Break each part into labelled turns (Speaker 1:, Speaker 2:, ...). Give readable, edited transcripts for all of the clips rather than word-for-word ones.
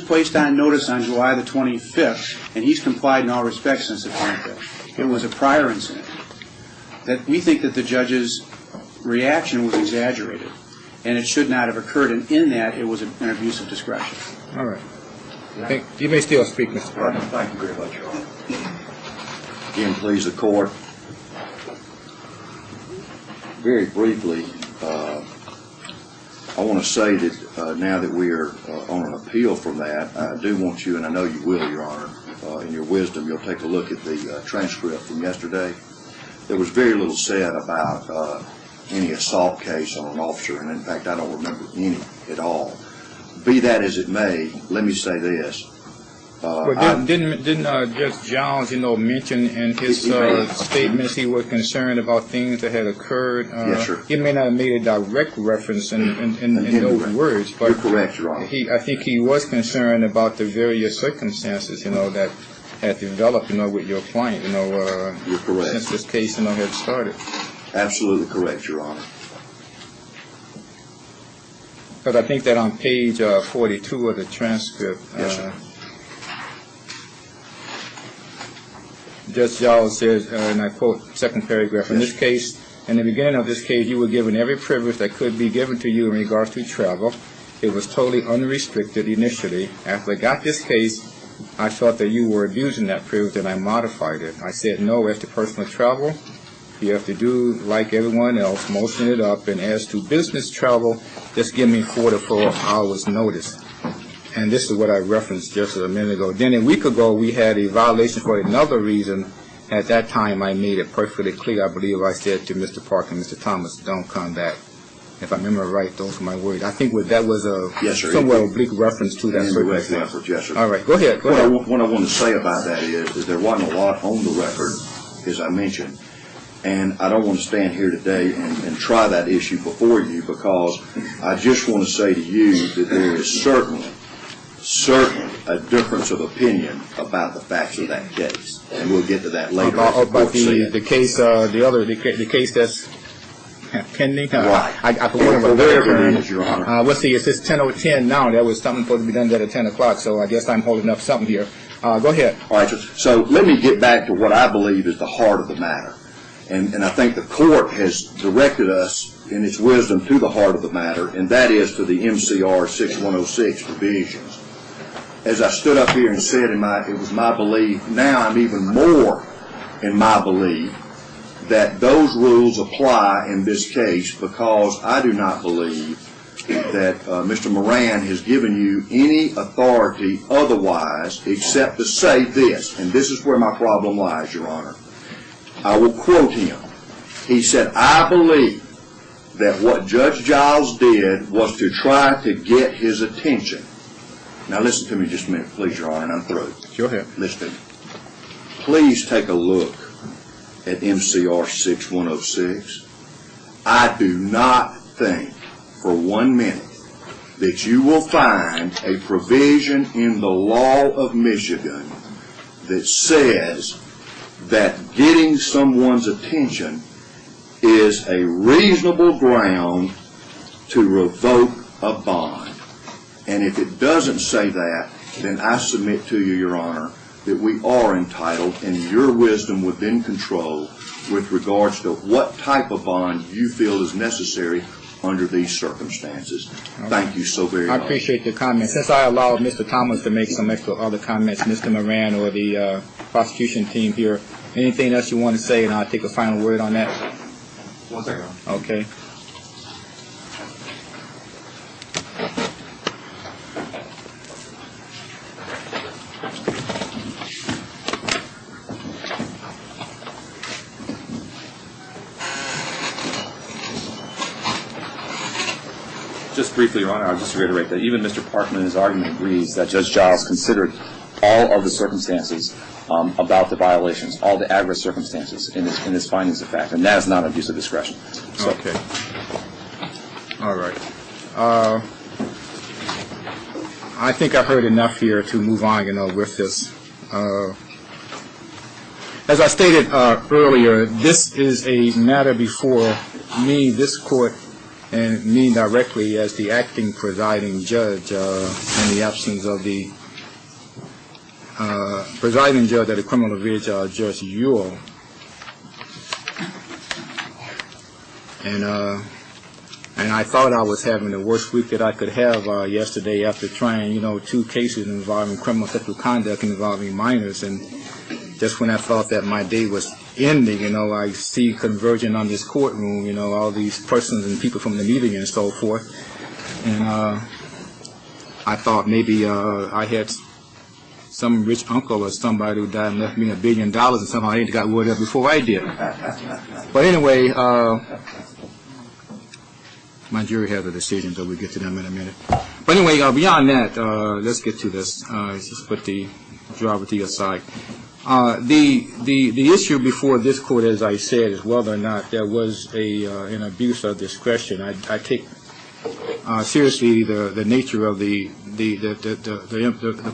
Speaker 1: placed on notice on July the 25th, and he's complied in all respects since the 25th. It was a prior incident. That we think that the judge's reaction was exaggerated, and it should not have occurred, and in that it was an abuse of discretion.
Speaker 2: All right. You may still speak, Mr. Parker.
Speaker 3: Thank you very much, Your Honor. Again, please, the court. Very briefly, I want to say that now that we are on an appeal from that, I do want you, and I know you will, Your Honor, in your wisdom, you'll take a look at the transcript from yesterday. There was very little said about any assault case on an officer, and in fact, I don't remember any at all. Be that as it may, let me say this.
Speaker 2: Didn't Judge Jones, mention in his statements he was concerned about things that had occurred?
Speaker 3: Yes, sir.
Speaker 2: He may not have made a direct reference in those words, but
Speaker 3: you're correct, Your Honor.
Speaker 2: I think he was concerned about the various circumstances, that had developed, with your client,
Speaker 3: you're correct.
Speaker 2: Since this case, had started.
Speaker 3: Absolutely correct, Your Honor.
Speaker 2: Because I think that on page 42 of the transcript,
Speaker 3: yes, sir.
Speaker 2: Judge Jones says, and I quote, second paragraph, in this case, in the beginning of this case, you were given every privilege that could be given to you in regards to travel. It was totally unrestricted initially. After I got this case, I felt that you were abusing that privilege and I modified it. I said, no, as to personal travel, you have to do like everyone else, motion it up, and as to business travel, just give me 4 to 4 hours notice. And this is what I referenced just a minute ago. Then a week ago, we had a violation for another reason. At that time, I made it perfectly clear. I believe I said to Mr. Parker and Mr. Thomas, don't come back. If I remember right, those were my words. I think that was a somewhat oblique reference to that circumstance.
Speaker 3: Yes, sir.
Speaker 2: All right, go ahead.
Speaker 3: What I want to say about that is there wasn't a lot on the record, as I mentioned. And I don't want to stand here today and try that issue before you, because I just want to say to you that there is certainly a difference of opinion about the facts of that case, and we'll get to that later.
Speaker 2: About the case, the case that's pending.
Speaker 3: Right.
Speaker 2: I forgot about that.
Speaker 3: Your Honor.
Speaker 2: Let's see. It's 10:10 now. There was something supposed to be done at 10 o'clock, so I guess I'm holding up something here. Go ahead.
Speaker 3: All right. So let me get back to what I believe is the heart of the matter, and I think the court has directed us in its wisdom to the heart of the matter, and that is to the MCR 6106 provisions. As I stood up here and said, it was my belief, now I'm even more in my belief, that those rules apply in this case, because I do not believe that Mr. Moran has given you any authority otherwise except to say this, and this is where my problem lies, Your Honor. I will quote him. He said, I believe that what Judge Giles did was to try to get his attention. Now listen to me just a minute, please, Your Honor, and I'm through.
Speaker 2: Go ahead.
Speaker 3: Listen to me. Please take a look at MCR 6106. I do not think for 1 minute that you will find a provision in the law of Michigan that says that getting someone's attention is a reasonable ground to revoke a bond. And if it doesn't say that, then I submit to you, Your Honor, that we are entitled, and your wisdom would then control with regards to what type of bond you feel is necessary under these circumstances. Okay. Thank you so very much.
Speaker 2: I appreciate the comments. Since I allowed Mr. Thomas to make some extra other comments, Mr. Moran or the prosecution team here, anything else you want to say, and I'll take a final word on that?
Speaker 4: 1 second.
Speaker 2: Okay.
Speaker 4: Just briefly, Your Honor, I'll just reiterate that even Mr. Parkman in his argument agrees that Judge Giles considered all of the circumstances about the violations, all the aggregate circumstances in his findings of fact, and that is not an abuse of discretion. So.
Speaker 2: Okay. All right. I think I've heard enough here to move on, with this. As I stated earlier, this is a matter before me, this court, and me directly as the acting presiding judge in the absence of the presiding judge at the criminal division, Judge Ewell, and I thought I was having the worst week that I could have yesterday after trying, 2 cases involving criminal sexual conduct involving minors. And just when I thought that my day was ending, I see converging on this courtroom, all these persons and people from the media and so forth. And I thought maybe I had some rich uncle or somebody who died and left me $1 billion, and somehow I got word of it before I did. But anyway, my jury has a decision, so we'll get to them in a minute. But anyway, beyond that, let's get to this. Just put the geography aside. The issue before this court, as I said, is whether or not there was an abuse of discretion. I take seriously the nature of the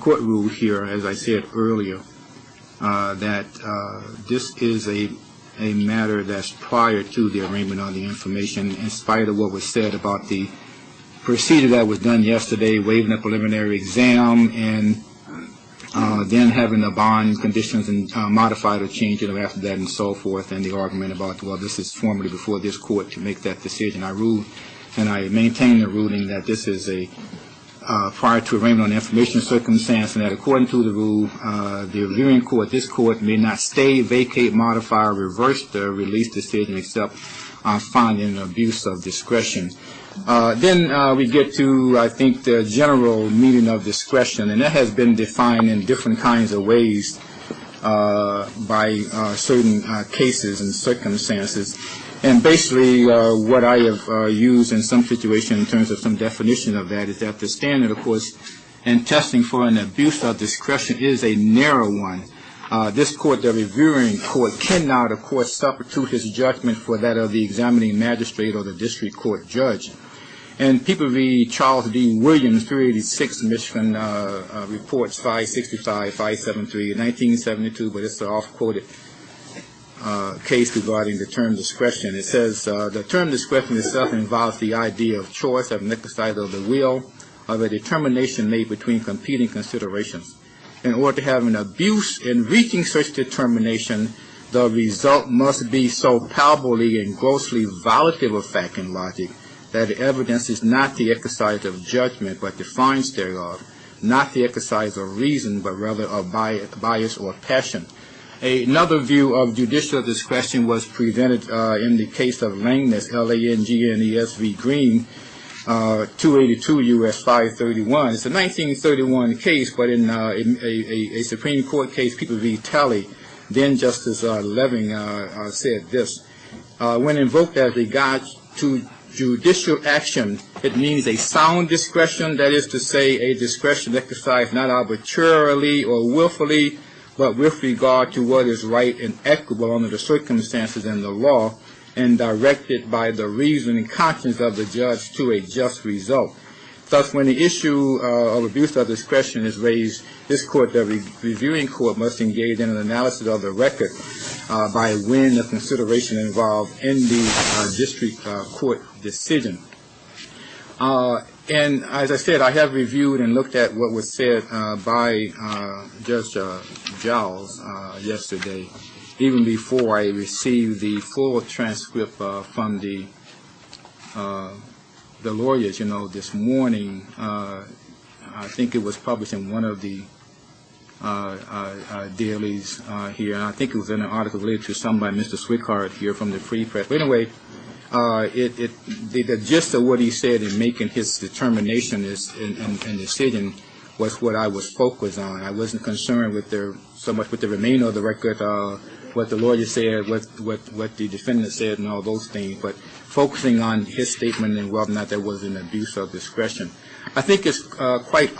Speaker 2: court rule here, as I said earlier, that this is a matter that's prior to the arraignment on the information, in spite of what was said about the procedure that was done yesterday, waiving the preliminary exam, and then having the bond conditions and modified or changed after that and so forth, and the argument about, well, this is formally before this court to make that decision. I ruled, and I maintain the ruling that this is a prior to arraignment on the information circumstance, and that according to the rule, the reviewing court, this court, may not stay, vacate, modify, or reverse the release decision except finding an abuse of discretion. Then we get to, I think, the general meaning of discretion, and that has been defined in different kinds of ways by certain cases and circumstances. And basically what I have used in some situation in terms of some definition of that is that the standard, of course, in testing for an abuse of discretion is a narrow one. This court, the reviewing court, cannot, of course, substitute his judgment for that of the examining magistrate or the district court judge. And People v. Charles D. Williams, 386, Michigan Reports 565, 573, 1972, but it's an off-quoted case regarding the term discretion. It says the term discretion itself involves the idea of choice, of an exercise of the will, of a determination made between competing considerations. In order to have an abuse in reaching such determination, the result must be so palpably and grossly violative of fact and logic that the evidence is not the exercise of judgment but defiance thereof, not the exercise of reason but rather of bias or passion. Another view of judicial discretion was presented in the case of Langnes, L-A-N-G-N-E-S v. Green, 282 U.S. 531. It's a 1931 case, but in a Supreme Court case, People v. Talley, then Justice Leving said this: when invoked as a guide to judicial action, it means a sound discretion, that is to say, a discretion exercised not arbitrarily or willfully, but with regard to what is right and equitable under the circumstances and the law, and directed by the reason and conscience of the judge to a just result. Thus, when the issue of abuse of discretion is raised, this court, the reviewing court, must engage in an analysis of the record by weighing the consideration involved in the district court decision. And as I said, I have reviewed and looked at what was said by Judge Giles yesterday, even before I received the full transcript from the lawyers. This morning, I think it was published in one of the dailies here, and I think it was in an article related to some by Mr. Swickard here from the Free Press. But anyway, the gist of what he said in making his determination and decision was what I was focused on. I wasn't concerned with so much with the remainder of the record, what the lawyer said, what the defendant said, and all those things, but focusing on his statement and whether or not there was an abuse of discretion. I think it's quite